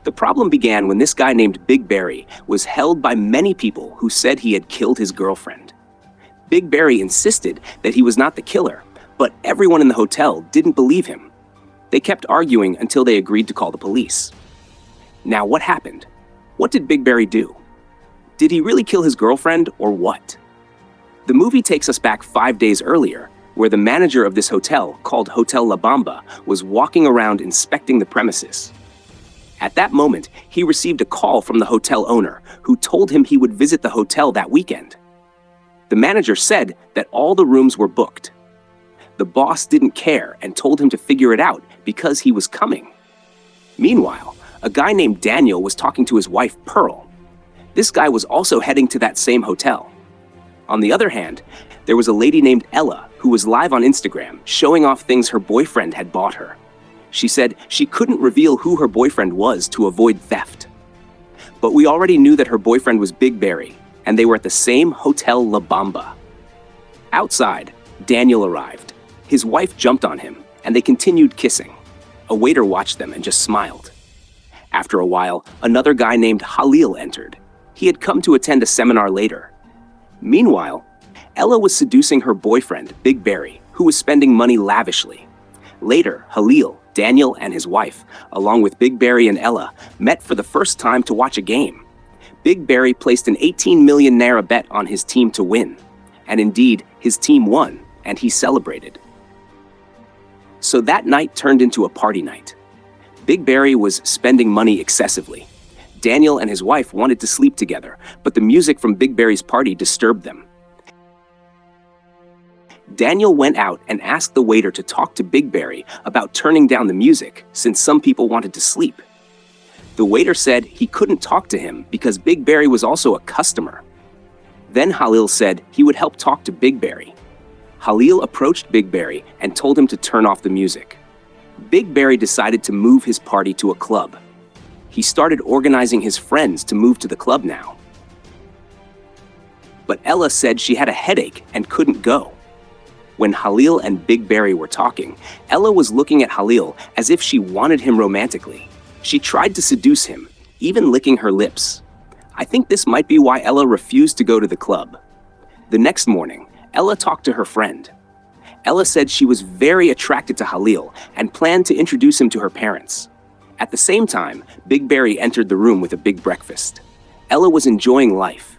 The problem began when this guy named Big Barry was held by many people who said he had killed his girlfriend. Big Barry insisted that he was not the killer, but everyone in the hotel didn't believe him. They kept arguing until they agreed to call the police. Now, what happened? What did Big Barry do? Did he really kill his girlfriend, or what? The movie takes us back 5 days earlier, where the manager of this hotel, called Hotel La Bamba, was walking around inspecting the premises. At that moment, he received a call from the hotel owner, who told him he would visit the hotel that weekend. The manager said that all the rooms were booked. The boss didn't care and told him to figure it out because he was coming. Meanwhile, a guy named Daniel was talking to his wife, Pearl. This guy was also heading to that same hotel. On the other hand, there was a lady named Ella who was live on Instagram showing off things her boyfriend had bought her. She said she couldn't reveal who her boyfriend was to avoid theft. But we already knew that her boyfriend was Big Barry, and they were at the same Hotel La Bamba. Outside, Daniel arrived. His wife jumped on him, and they continued kissing. A waiter watched them and just smiled. After a while, another guy named Halil entered. He had come to attend a seminar later. Meanwhile, Ella was seducing her boyfriend, Big Barry, who was spending money lavishly. Later, Halil, Daniel, and his wife, along with Big Barry and Ella, met for the first time to watch a game. Big Barry placed an 18 million naira bet on his team to win. And indeed, his team won, and he celebrated. So that night turned into a party night. Big Barry was spending money excessively. Daniel and his wife wanted to sleep together, but the music from Big Barry's party disturbed them. Daniel went out and asked the waiter to talk to Big Barry about turning down the music, since some people wanted to sleep. The waiter said he couldn't talk to him because Big Barry was also a customer. Then Halil said he would help talk to Big Barry. Halil approached Big Barry and told him to turn off the music. Big Barry decided to move his party to a club. He started organizing his friends to move to the club now. But Ella said she had a headache and couldn't go. When Halil and Big Barry were talking, Ella was looking at Halil as if she wanted him romantically. She tried to seduce him, even licking her lips. I think this might be why Ella refused to go to the club. The next morning, Ella talked to her friend. Ella said she was very attracted to Halil and planned to introduce him to her parents. At the same time, Big Barry entered the room with a big breakfast. Ella was enjoying life.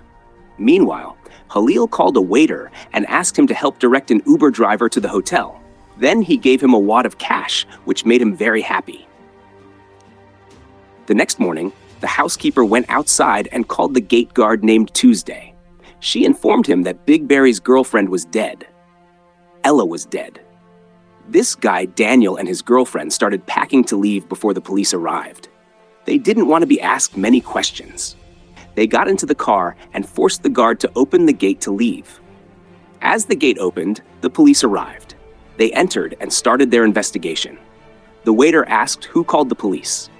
Meanwhile, Halil called a waiter and asked him to help direct an Uber driver to the hotel. Then he gave him a wad of cash, which made him very happy. The next morning, the housekeeper went outside and called the gate guard named Tuesday. She informed him that Big Barry's girlfriend was dead. Ella was dead. This guy, Daniel, and his girlfriend started packing to leave before the police arrived. They didn't want to be asked many questions. They got into the car and forced the guard to open the gate to leave. As the gate opened, the police arrived. They entered and started their investigation. The waiter asked who called the police.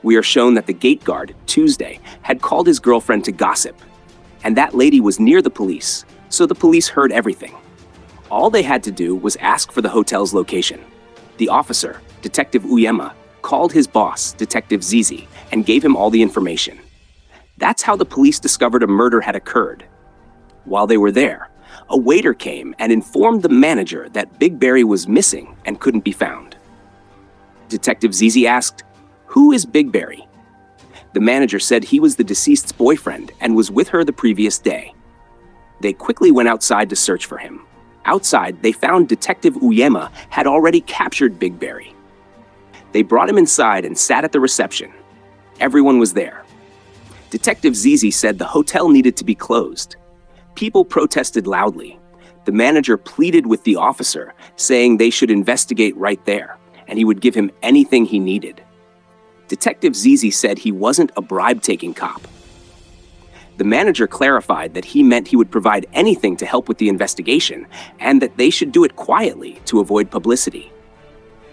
We are shown that the gate guard, Tuesday, had called his girlfriend to gossip. And that lady was near the police, so the police heard everything. All they had to do was ask for the hotel's location. The officer, Detective Uyema, called his boss, Detective Zizi, and gave him all the information. That's how the police discovered a murder had occurred. While they were there, a waiter came and informed the manager that Big Barry was missing and couldn't be found. Detective Zizi asked, "Who is Big Barry?" The manager said he was the deceased's boyfriend and was with her the previous day. They quickly went outside to search for him. Outside, they found Detective Uyema had already captured Big Barry. They brought him inside and sat at the reception. Everyone was there. Detective Zizi said the hotel needed to be closed. People protested loudly. The manager pleaded with the officer, saying they should investigate right there, and he would give him anything he needed. Detective Zizi said he wasn't a bribe-taking cop. The manager clarified that he meant he would provide anything to help with the investigation, and that they should do it quietly to avoid publicity.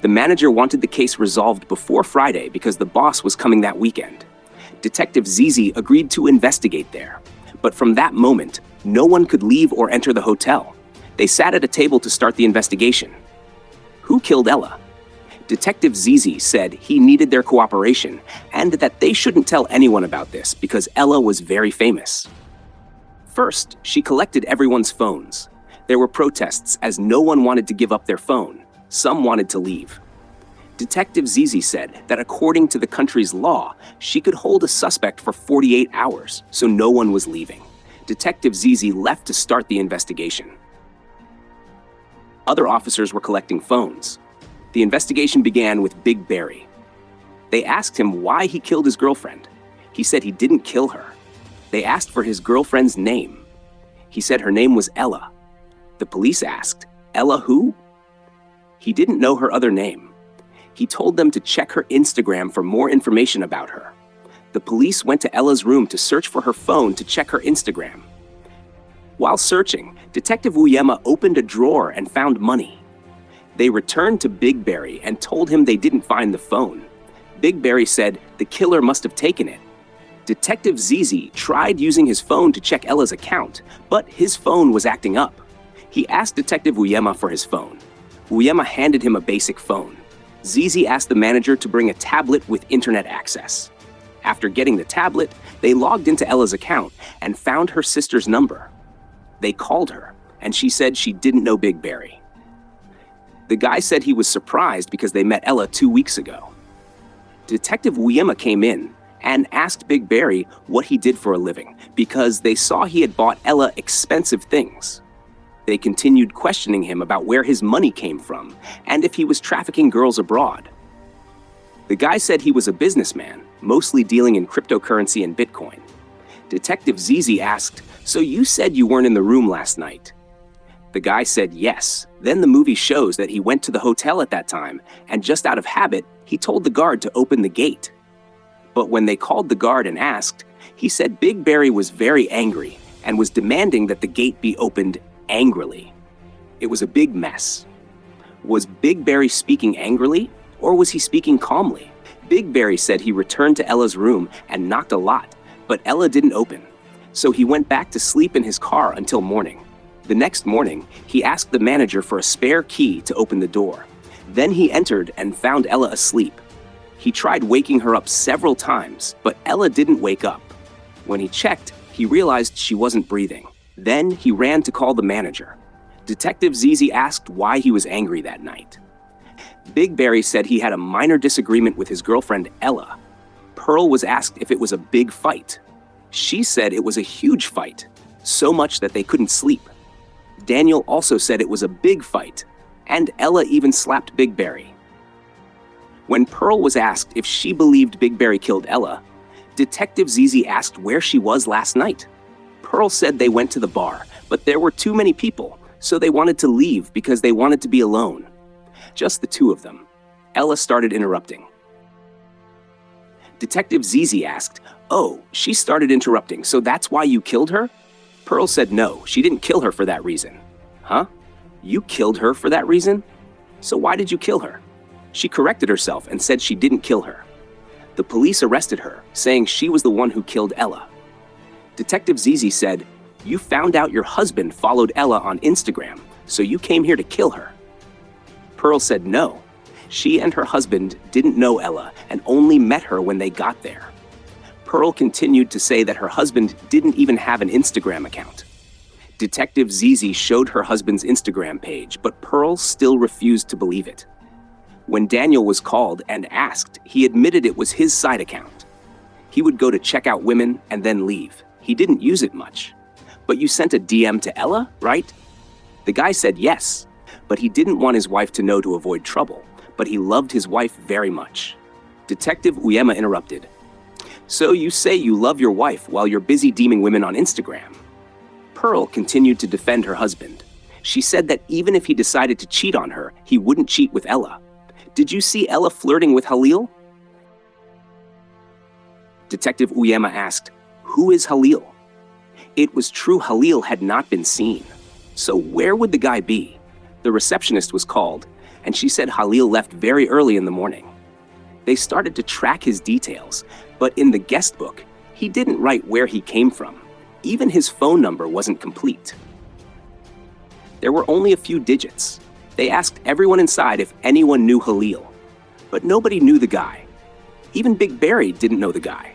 The manager wanted the case resolved before Friday because the boss was coming that weekend. Detective Zizi agreed to investigate there, but from that moment, no one could leave or enter the hotel. They sat at a table to start the investigation. Who killed Ella? Detective Zizi said he needed their cooperation and that they shouldn't tell anyone about this because Ella was very famous. First, she collected everyone's phones. There were protests as no one wanted to give up their phone. Some wanted to leave. Detective Zizi said that according to the country's law, she could hold a suspect for 48 hours, so no one was leaving. Detective Zizi left to start the investigation. Other officers were collecting phones. The investigation began with Big Barry. They asked him why he killed his girlfriend. He said he didn't kill her. They asked for his girlfriend's name. He said her name was Ella. The police asked, "Ella who?" He didn't know her other name. He told them to check her Instagram for more information about her. The police went to Ella's room to search for her phone to check her Instagram. While searching, Detective Uyema opened a drawer and found money. They returned to Big Barry and told him they didn't find the phone. Big Barry said the killer must have taken it. Detective Zizi tried using his phone to check Ella's account, but his phone was acting up. He asked Detective Uyema for his phone. Uyema handed him a basic phone. Zizi asked the manager to bring a tablet with internet access. After getting the tablet, they logged into Ella's account and found her sister's number. They called her, and she said she didn't know Big Barry. The guy said he was surprised because they met Ella 2 weeks ago. Detective Uyema came in and asked Big Barry what he did for a living because they saw he had bought Ella expensive things. They continued questioning him about where his money came from and if he was trafficking girls abroad. The guy said he was a businessman, mostly dealing in cryptocurrency and Bitcoin. Detective Zizi asked, "So you said you weren't in the room last night?" The guy said yes. Then the movie shows that he went to the hotel at that time, and just out of habit, he told the guard to open the gate. But when they called the guard and asked, he said Big Barry was very angry and was demanding that the gate be opened angrily. It was a big mess. Was Big Barry speaking angrily, or was he speaking calmly? Big Barry said he returned to Ella's room and knocked a lot, but Ella didn't open. So he went back to sleep in his car until morning. The next morning, he asked the manager for a spare key to open the door. Then he entered and found Ella asleep. He tried waking her up several times, but Ella didn't wake up. When he checked, he realized she wasn't breathing. Then he ran to call the manager. Detective Zizi asked why he was angry that night. Big Barry said he had a minor disagreement with his girlfriend, Ella. Pearl was asked if it was a big fight. She said it was a huge fight, so much that they couldn't sleep. Daniel also said it was a big fight, and Ella even slapped Big Barry. When Pearl was asked if she believed Big Barry killed Ella, Detective Zizi asked where she was last night. Pearl said they went to the bar, but there were too many people, so they wanted to leave because they wanted to be alone. Just the two of them. Ella started interrupting. Detective Zizi asked, "Oh, she started interrupting, so that's why you killed her?" Pearl said no, she didn't kill her for that reason. Huh? You killed her for that reason? So why did you kill her? She corrected herself and said she didn't kill her. The police arrested her, saying she was the one who killed Ella. Detective Zizi said, "You found out your husband followed Ella on Instagram, so you came here to kill her." Pearl said no. She and her husband didn't know Ella and only met her when they got there. Pearl continued to say that her husband didn't even have an Instagram account. Detective Zizi showed her husband's Instagram page, but Pearl still refused to believe it. When Daniel was called and asked, he admitted it was his side account. He would go to check out women and then leave. He didn't use it much. "But you sent a DM to Ella, right?" The guy said yes, but he didn't want his wife to know to avoid trouble, but he loved his wife very much. Detective Uyema interrupted. "So you say you love your wife while you're busy DMing women on Instagram?" Pearl continued to defend her husband. She said that even if he decided to cheat on her, he wouldn't cheat with Ella. "Did you see Ella flirting with Halil?" Detective Uyema asked, "Who is Halil?" It was true Halil had not been seen. So where would the guy be? The receptionist was called, and she said Halil left very early in the morning. They started to track his details, but in the guest book, he didn't write where he came from. Even his phone number wasn't complete. There were only a few digits. They asked everyone inside if anyone knew Halil. but nobody knew the guy. Even Big Barry didn't know the guy.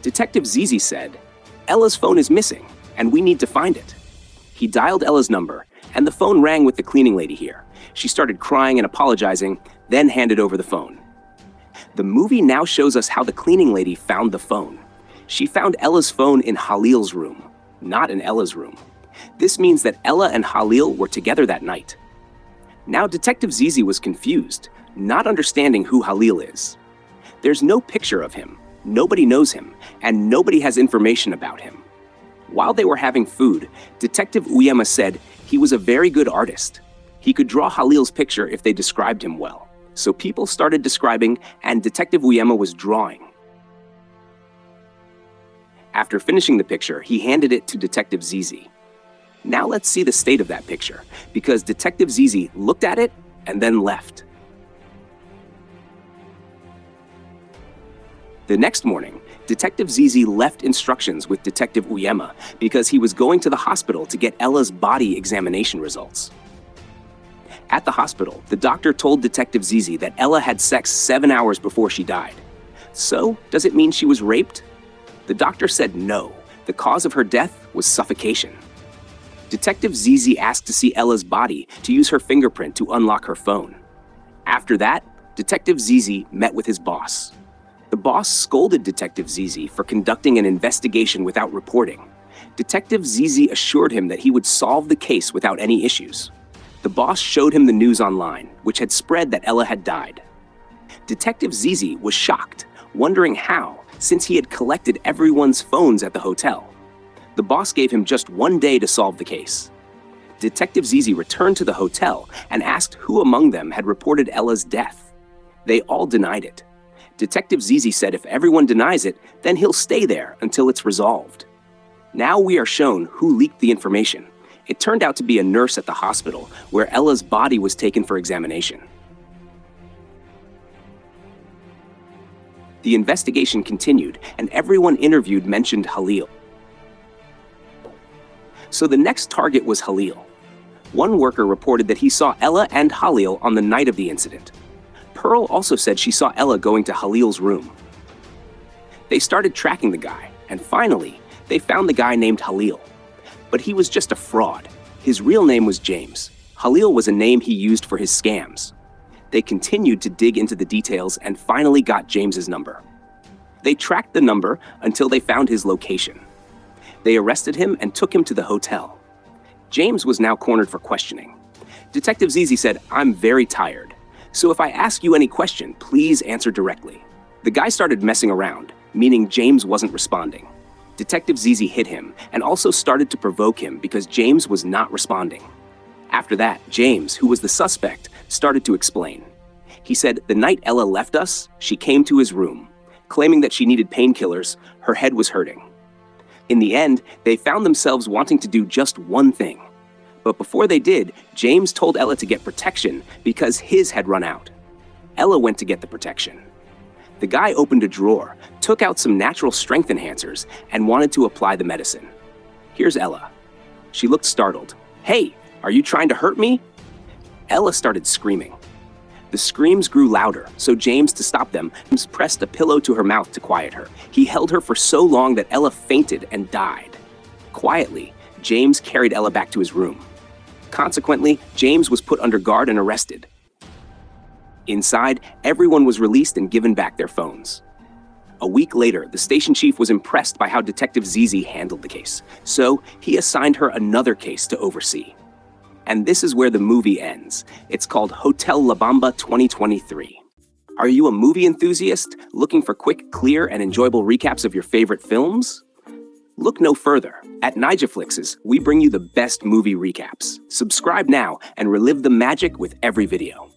Detective Zizi said, "Ella's phone is missing, and we need to find it." He dialed Ella's number, and the phone rang with the cleaning lady here. She started crying and apologizing, then handed over the phone. The movie now shows us how the cleaning lady found the phone. She found Ella's phone in Halil's room, not in Ella's room. This means that Ella and Halil were together that night. Now Detective Zizi was confused, not understanding who Halil is. There's no picture of him, nobody knows him, and nobody has information about him. While they were having food, Detective Uyema said he was a very good artist. He could draw Halil's picture if they described him well. So people started describing, and Detective Uyema was drawing. After finishing the picture, he handed it to Detective Zizi. Now let's see the state of that picture, because Detective Zizi looked at it and then left. The next morning, Detective Zizi left instructions with Detective Uyema because he was going to the hospital to get Ella's body examination results. At the hospital, the doctor told Detective Zizi that Ella had sex 7 hours before she died. So, does it mean she was raped? The doctor said no. The cause of her death was suffocation. Detective Zizi asked to see Ella's body to use her fingerprint to unlock her phone. After that, Detective Zizi met with his boss. The boss scolded Detective Zizi for conducting an investigation without reporting. Detective Zizi assured him that he would solve the case without any issues. The boss showed him the news online, which had spread that Ella had died. Detective Zizi was shocked, wondering how, since he had collected everyone's phones at the hotel. The boss gave him just 1 day to solve the case. Detective Zizi returned to the hotel and asked who among them had reported Ella's death. They all denied it. Detective Zizi said if everyone denies it, then he'll stay there until it's resolved. Now we are shown who leaked the information. It turned out to be a nurse at the hospital where Ella's body was taken for examination. The investigation continued, and everyone interviewed mentioned Halil. So the next target was Halil. One worker reported that he saw Ella and Halil on the night of the incident. Pearl also said she saw Ella going to Halil's room. They started tracking the guy, and finally, they found the guy named Halil. But he was just a fraud. His real name was James. Halil was a name he used for his scams. They continued to dig into the details and finally got James's number. They tracked the number until they found his location. They arrested him and took him to the hotel. James was now cornered for questioning. Detective Zizi said, "I'm very tired. So if I ask you any question, please answer directly." The guy started messing around, meaning James wasn't responding. Detective Zizi hit him and also started to provoke him because James was not responding. After that, James, who was the suspect, started to explain. He said the night Ella left us, she came to his room, claiming that she needed painkillers, her head was hurting. In the end, they found themselves wanting to do just one thing. But before they did, James told Ella to get protection because his had run out. Ella went to get the protection. The guy opened a drawer, took out some natural strength enhancers, and wanted to apply the medicine. Here's Ella. She looked startled. "Hey, are you trying to hurt me?" Ella started screaming. The screams grew louder, so James, to stop them, pressed a pillow to her mouth to quiet her. He held her for so long that Ella fainted and died. Quietly, James carried Ella back to his room. Consequently, James was put under guard and arrested. Inside, everyone was released and given back their phones. A week later, the station chief was impressed by how Detective Zizi handled the case, so he assigned her another case to oversee. And this is where the movie ends. It's called Hotel La Bamba 2023. Are you a movie enthusiast looking for quick, clear, and enjoyable recaps of your favorite films? Look no further. At Nigeflixes, we bring you the best movie recaps. Subscribe now and relive the magic with every video.